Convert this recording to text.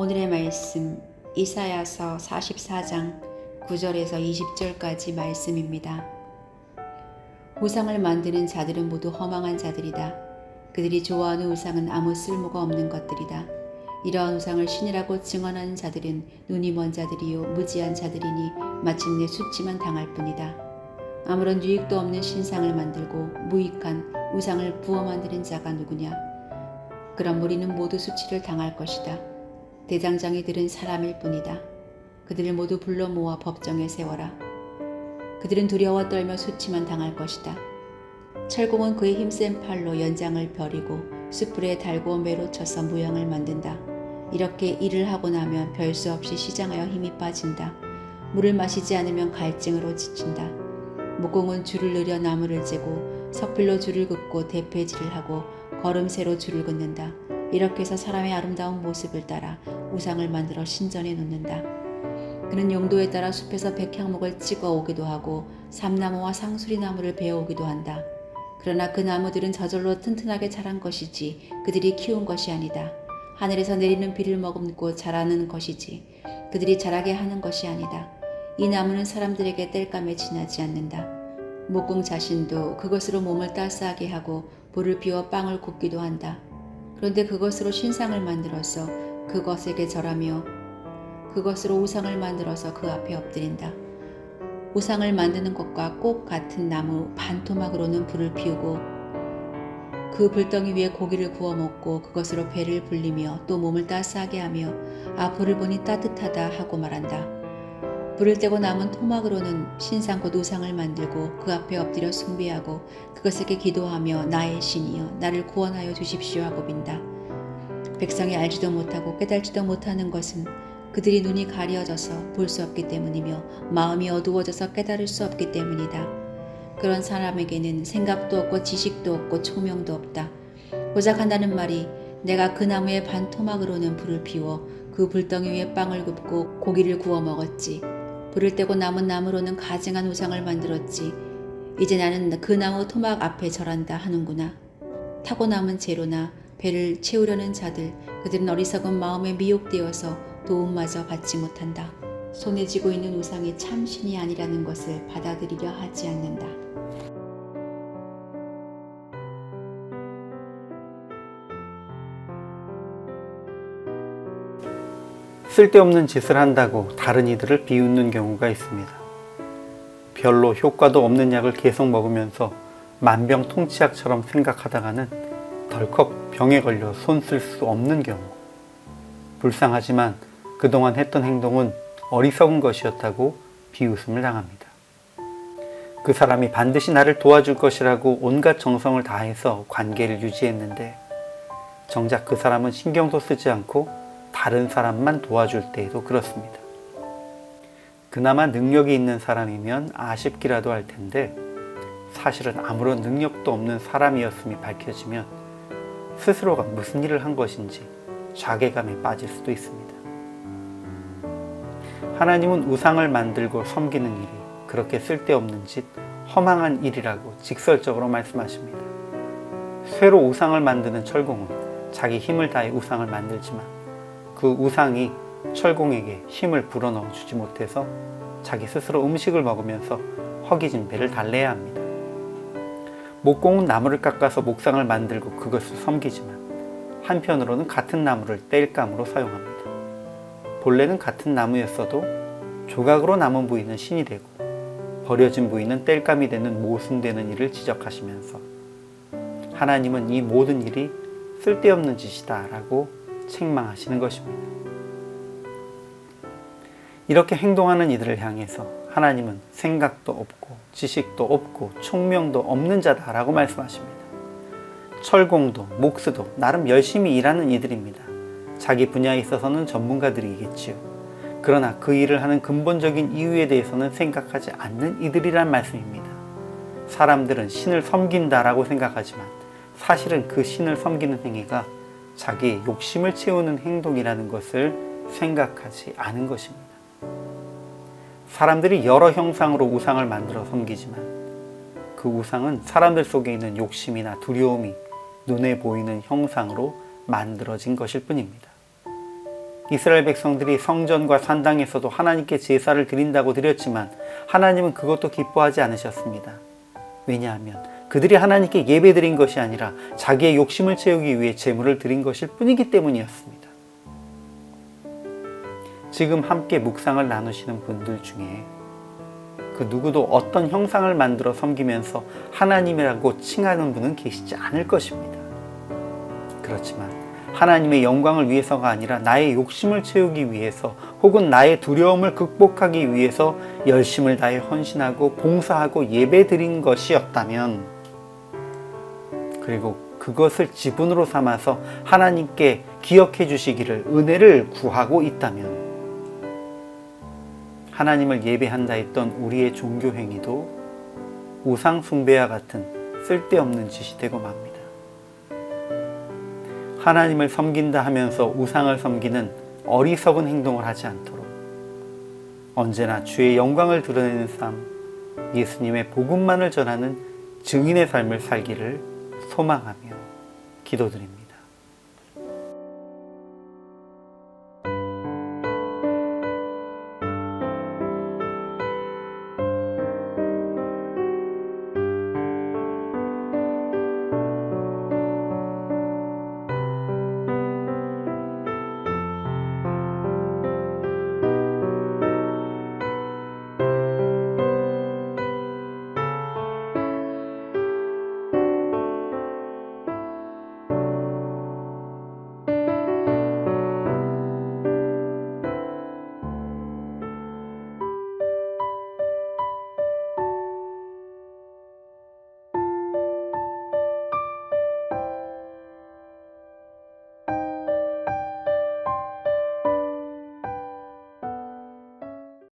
오늘의 말씀 이사야서 44장 9절에서 20절까지 말씀입니다. 우상을 만드는 자들은 모두 허망한 자들이다. 그들이 좋아하는 우상은 아무 쓸모가 없는 것들이다. 이러한 우상을 신이라고 증언하는 자들은 눈이 먼 자들이요 무지한 자들이니 마침내 수치만 당할 뿐이다. 아무런 유익도 없는 신상을 만들고 무익한 우상을 부어 만드는 자가 누구냐? 그럼 우리는 모두 수치를 당할 것이다. 대장장이 들은 사람일 뿐이다. 그들을 모두 불러 모아 법정에 세워라. 그들은 두려워 떨며 수치만 당할 것이다. 철공은 그의 힘센 팔로 연장을 벼리고 숯불에 달고 매로 쳐서 모형을 만든다. 이렇게 일을 하고 나면 별 수 없이 시장하여 힘이 빠진다. 물을 마시지 않으면 갈증으로 지친다. 목공은 줄을 늘여 나무를 재고 석필로 줄을 긋고 대패질을 하고 걸음새로 줄을 긋는다. 이렇게 해서 사람의 아름다운 모습을 따라 우상을 만들어 신전에 놓는다. 그는 용도에 따라 숲에서 백향목을 찍어 오기도 하고 삼나무와 상수리나무를 베어오기도 한다. 그러나 그 나무들은 저절로 튼튼하게 자란 것이지 그들이 키운 것이 아니다. 하늘에서 내리는 비를 머금고 자라는 것이지 그들이 자라게 하는 것이 아니다. 이 나무는 사람들에게 땔감에 지나지 않는다. 목공 자신도 그것으로 몸을 따스하게 하고 불을 피워 빵을 굽기도 한다. 그런데 그것으로 신상을 만들어서 그것에게 절하며 그것으로 우상을 만들어서 그 앞에 엎드린다. 우상을 만드는 것과 꼭 같은 나무 반토막으로는 불을 피우고 그 불덩이 위에 고기를 구워 먹고 그것으로 배를 불리며 또 몸을 따스하게 하며 불을 보니 따뜻하다 하고 말한다. 불을 떼고 남은 토막으로는 신상 곧 우상을 만들고 그 앞에 엎드려 숭배하고 그것에게 기도하며 나의 신이여 나를 구원하여 주십시오 하고 빈다. 백성이 알지도 못하고 깨달지도 못하는 것은 그들이 눈이 가려져서 볼 수 없기 때문이며 마음이 어두워져서 깨달을 수 없기 때문이다. 그런 사람에게는 생각도 없고 지식도 없고 총명도 없다. 고작 한다는 말이 내가 그 나무의 반토막으로는 불을 피워 그 불덩이 위에 빵을 굽고 고기를 구워 먹었지. 불을 떼고 남은 나무로는 가증한 우상을 만들었지. 이제 나는 그 나무 토막 앞에 절한다 하는구나. 타고 남은 재료나 배를 채우려는 자들, 그들은 어리석은 마음에 미혹되어서 도움마저 받지 못한다. 손에 쥐고 있는 우상이 참 신이 아니라는 것을 받아들이려 하지 않는다. 쓸데없는 짓을 한다고 다른 이들을 비웃는 경우가 있습니다. 별로 효과도 없는 약을 계속 먹으면서 만병통치약처럼 생각하다가는 덜컥 병에 걸려 손 쓸 수 없는 경우. 불쌍하지만 그동안 했던 행동은 어리석은 것이었다고 비웃음을 당합니다. 그 사람이 반드시 나를 도와줄 것이라고 온갖 정성을 다해서 관계를 유지했는데 정작 그 사람은 신경도 쓰지 않고 다른 사람만 도와줄 때에도 그렇습니다. 그나마 능력이 있는 사람이면 아쉽기라도 할 텐데 사실은 아무런 능력도 없는 사람이었음이 밝혀지면 스스로가 무슨 일을 한 것인지 자괴감에 빠질 수도 있습니다. 하나님은 우상을 만들고 섬기는 일이 그렇게 쓸데없는 짓, 허망한 일이라고 직설적으로 말씀하십니다. 쇠로 우상을 만드는 철공은 자기 힘을 다해 우상을 만들지만 그 우상이 철공에게 힘을 불어넣어 주지 못해서 자기 스스로 음식을 먹으면서 허기진 배를 달래야 합니다. 목공은 나무를 깎아서 목상을 만들고 그것을 섬기지만 한편으로는 같은 나무를 땔감으로 사용합니다. 본래는 같은 나무였어도 조각으로 남은 부위는 신이 되고 버려진 부위는 땔감이 되는 모순되는 일을 지적하시면서 하나님은 이 모든 일이 쓸데없는 짓이다 라고 책망하시는 것입니다. 이렇게 행동하는 이들을 향해서 하나님은 생각도 없고 지식도 없고 총명도 없는 자다 라고 말씀하십니다. 철공도 목수도 나름 열심히 일하는 이들입니다. 자기 분야에 있어서는 전문가들이겠지요. 그러나 그 일을 하는 근본적인 이유에 대해서는 생각하지 않는 이들이란 말씀입니다. 사람들은 신을 섬긴다라고 생각하지만 사실은 그 신을 섬기는 행위가 자기의 욕심을 채우는 행동이라는 것을 생각하지 않은 것입니다. 사람들이 여러 형상으로 우상을 만들어 섬기지만 그 우상은 사람들 속에 있는 욕심이나 두려움이 눈에 보이는 형상으로 만들어진 것일 뿐입니다. 이스라엘 백성들이 성전과 산당에서도 하나님께 제사를 드린다고 드렸지만 하나님은 그것도 기뻐하지 않으셨습니다. 왜냐하면 그들이 하나님께 예배드린 것이 아니라 자기의 욕심을 채우기 위해 제물을 드린 것일 뿐이기 때문이었습니다. 지금 함께 묵상을 나누시는 분들 중에 그 누구도 어떤 형상을 만들어 섬기면서 하나님이라고 칭하는 분은 계시지 않을 것입니다. 그렇지만 하나님의 영광을 위해서가 아니라 나의 욕심을 채우기 위해서 혹은 나의 두려움을 극복하기 위해서 열심을 다해 헌신하고 봉사하고 예배드린 것이었다면, 그리고 그것을 지분으로 삼아서 하나님께 기억해 주시기를 은혜를 구하고 있다면, 하나님을 예배한다 했던 우리의 종교 행위도 우상 숭배와 같은 쓸데없는 짓이 되고 맙니다. 하나님을 섬긴다 하면서 우상을 섬기는 어리석은 행동을 하지 않도록 언제나 주의 영광을 드러내는 삶, 예수님의 복음만을 전하는 증인의 삶을 살기를 소망하며 기도드립니다.